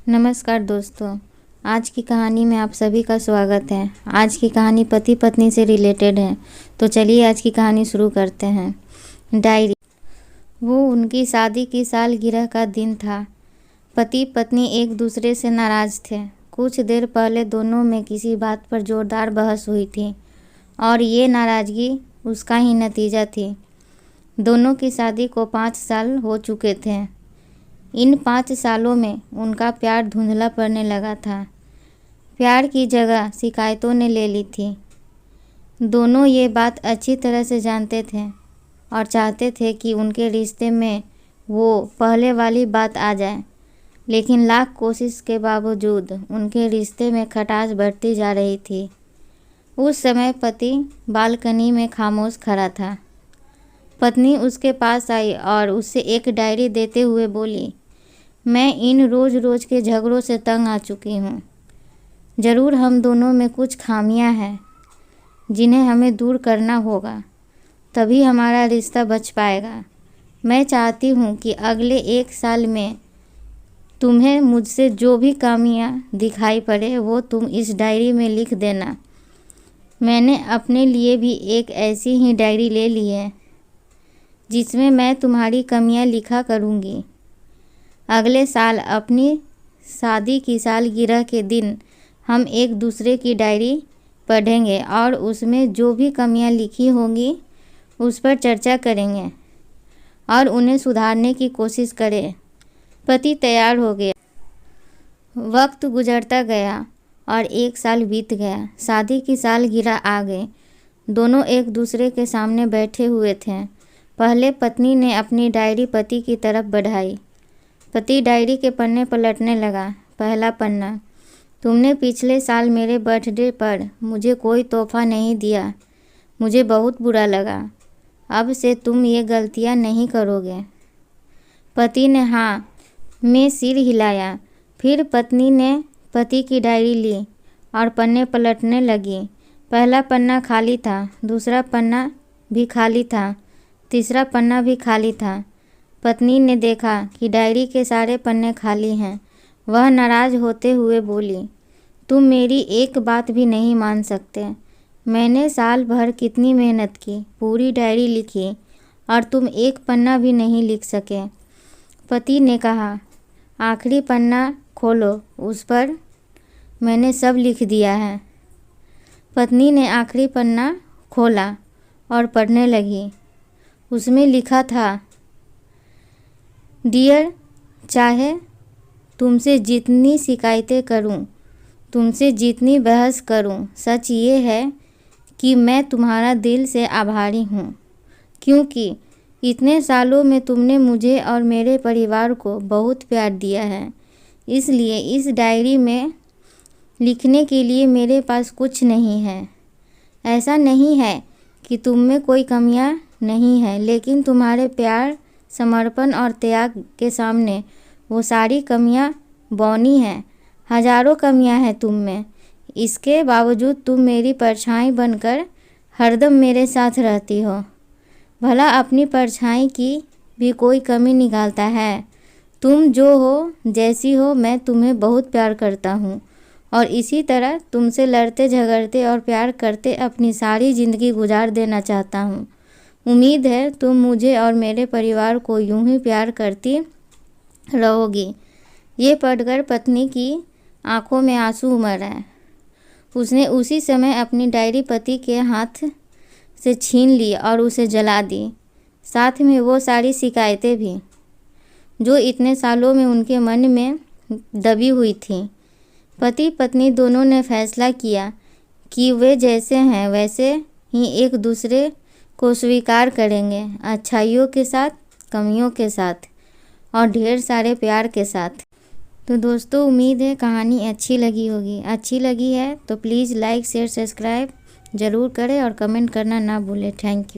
नमस्कार दोस्तों, आज की कहानी में आप सभी का स्वागत है। आज की कहानी पति पत्नी से रिलेटेड है, तो चलिए आज की कहानी शुरू करते हैं। डायरी। वो उनकी शादी की सालगिरह का दिन था। पति पत्नी एक दूसरे से नाराज थे। कुछ देर पहले दोनों में किसी बात पर जोरदार बहस हुई थी और ये नाराज़गी उसका ही नतीजा थी। दोनों की शादी को 5 साल हो चुके थे। इन 5 सालों में उनका प्यार धुंधला पड़ने लगा था। प्यार की जगह शिकायतों ने ले ली थी। दोनों ये बात अच्छी तरह से जानते थे और चाहते थे कि उनके रिश्ते में वो पहले वाली बात आ जाए, लेकिन लाख कोशिश के बावजूद उनके रिश्ते में खटास बढ़ती जा रही थी। उस समय पति बालकनी में खामोश खड़ा था। पत्नी उसके पास आई और उससे एक डायरी देते हुए बोली, मैं इन रोज़ के झगड़ों से तंग आ चुकी हूँ। ज़रूर हम दोनों में कुछ खामियां हैं जिन्हें हमें दूर करना होगा, तभी हमारा रिश्ता बच पाएगा। मैं चाहती हूँ कि अगले 1 साल में तुम्हें मुझसे जो भी खामियां दिखाई पड़े वो तुम इस डायरी में लिख देना। मैंने अपने लिए भी एक ऐसी ही डायरी ले ली है जिसमें मैं तुम्हारी कमियां लिखा करूँगी। अगले साल अपनी शादी की सालगिरह के दिन हम एक दूसरे की डायरी पढ़ेंगे और उसमें जो भी कमियां लिखी होंगी उस पर चर्चा करेंगे और उन्हें सुधारने की कोशिश करें। पति तैयार हो गया। वक्त गुजरता गया और 1 साल बीत गया। शादी की सालगिरह आ गई। दोनों एक दूसरे के सामने बैठे हुए थे। पहले पत्नी ने अपनी डायरी पति की तरफ बढ़ाई। पति डायरी के पन्ने पलटने लगा। पहला पन्ना, तुमने पिछले साल मेरे बर्थडे पर मुझे कोई तोहफा नहीं दिया। मुझे बहुत बुरा लगा। अब से तुम ये गलतियां नहीं करोगे। पति ने हाँ में सिर हिलाया। फिर पत्नी ने पति की डायरी ली और पन्ने पलटने लगी। पहला पन्ना खाली था, दूसरा पन्ना भी खाली था, तीसरा पन्ना भी खाली था। पत्नी ने देखा कि डायरी के सारे पन्ने खाली हैं। वह नाराज़ होते हुए बोली, तुम मेरी एक बात भी नहीं मान सकते। मैंने साल भर कितनी मेहनत की, पूरी डायरी लिखी और तुम एक पन्ना भी नहीं लिख सके। पति ने कहा, आखिरी पन्ना खोलो, उस पर मैंने सब लिख दिया है। पत्नी ने आखिरी पन्ना खोला और पढ़ने लगी। उसमें लिखा था, डियर, चाहे तुमसे जितनी शिकायतें करूं, तुमसे जितनी बहस करूं, सच ये है कि मैं तुम्हारा दिल से आभारी हूं, क्योंकि इतने सालों में तुमने मुझे और मेरे परिवार को बहुत प्यार दिया है। इसलिए इस डायरी में लिखने के लिए मेरे पास कुछ नहीं है। ऐसा नहीं है कि तुम में कोई कमियां नहीं है, लेकिन तुम्हारे प्यार, समर्पण और त्याग के सामने वो सारी कमियां बौनी हैं। हजारों कमियां हैं तुम में, इसके बावजूद तुम मेरी परछाई बनकर हरदम मेरे साथ रहती हो। भला अपनी परछाई की भी कोई कमी निकालता है? तुम जो हो, जैसी हो, मैं तुम्हें बहुत प्यार करता हूँ और इसी तरह तुमसे लड़ते झगड़ते और प्यार करते अपनी सारी ज़िंदगी गुजार देना चाहता हूँ। उम्मीद है तुम मुझे और मेरे परिवार को यूं ही प्यार करती रहोगी। ये पढ़कर पत्नी की आंखों में आंसू उमड़ आए। उसने उसी समय अपनी डायरी पति के हाथ से छीन ली और उसे जला दी, साथ में वो सारी शिकायतें भी जो इतने सालों में उनके मन में दबी हुई थी। पति पत्नी दोनों ने फैसला किया कि वे जैसे हैं वैसे ही एक दूसरे को स्वीकार करेंगे, अच्छाइयों के साथ, कमियों के साथ और ढेर सारे प्यार के साथ। तो दोस्तों, उम्मीद है कहानी अच्छी लगी होगी। अच्छी लगी है तो प्लीज़ लाइक शेयर सब्सक्राइब ज़रूर करें और कमेंट करना ना भूलें। Thank you.